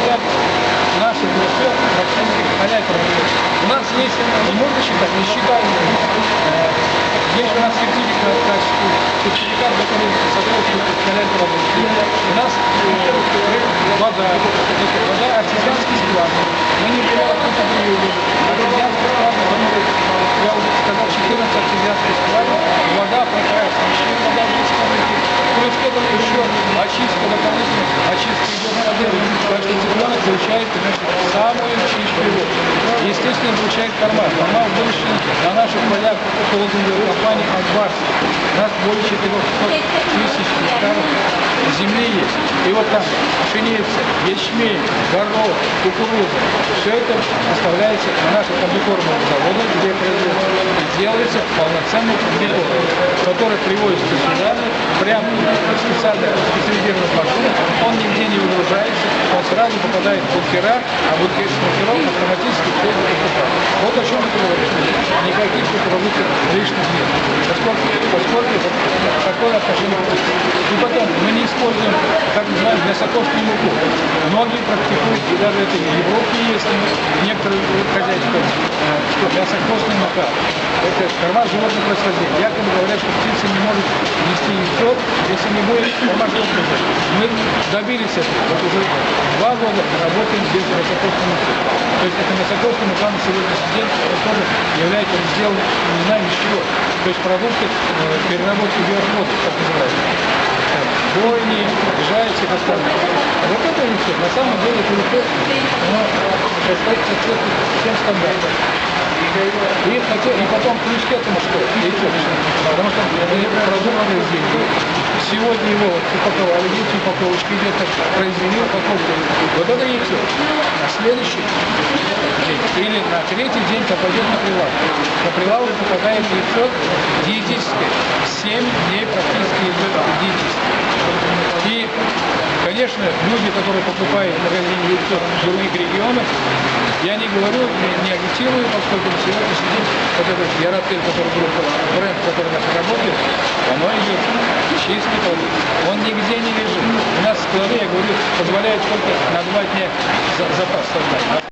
говорят, наши все практически поля продают. У нас есть, не можно считать, не считаем. Есть у нас сертификат качества, сертификат готовности соответствует поля продукции. У нас вода артезианский склад. Мы не берем какую-то другую. Артезианский склад, я уже сказал, 14 артезианских складов. Вода прекрасная, еще вода без камерки. Плюс к этому еще очистка дополнительная, очистка идет на деле. Так что цыпленок получает самую чистую воду. Естественно, получает корма. Корма выращена на наших полях холодильной компании «Акбарс». У нас более 400 тысяч гектаров земли есть. И вот там пшеница, ячмень, горох, кукуруза. Все это поставляется на наши комбикормовые заводы, где делается полноценный комбикорм, который привозится сюда, прямо специально специализированной машиной. Он нигде не выгружается, он сразу попадает в бункера, а бункеров автоматически все это покупает. Вот о чем это говорит. Никаких продуктов лишних нет. Поскольку такое отношение. И потом, мы не используем, так называемую мясокосную муку. Многие практикуют, и даже это в Европе есть, некоторые хозяйства, что мясокосная мука. Это корма животного происхождения. Якобы говорят, что птица не может нести яйцо, если не будет корма животного происхождения. Мы добились этого. Вот уже 2 года работаем без мясокосной муки. То есть эта мясокосная мука на сегодняшний день тоже является сделана, не знаю, из чего. То есть продукты переработки биоотходов, так называется. Бойни, жайцы, и так далее. Вот это яйцо, на самом деле, это яйцо, оно соответствует всем стандартам. И потом плюс к этому что? Яйцо. Потому что это продуктовые изделия. Сегодня его упаковали, видите, упаковочка идет, произвели упаковку. Вот это яйцо. На следующий день или на 3-й день попадет на прилавок. На прилавок попадает яйцо диетическое. 7 дней практически идет диетическое. И, конечно, люди, которые покупают в магазине яйцо в других регионах, я не говорю, не агитирую, поскольку на сегодняшний день вот этот Яротель, который группа, бренд, который у нас работает, оно идет чистый продукт. Он нигде не лежит. У нас склады, я говорю, позволяют только на 2 дня запас создать.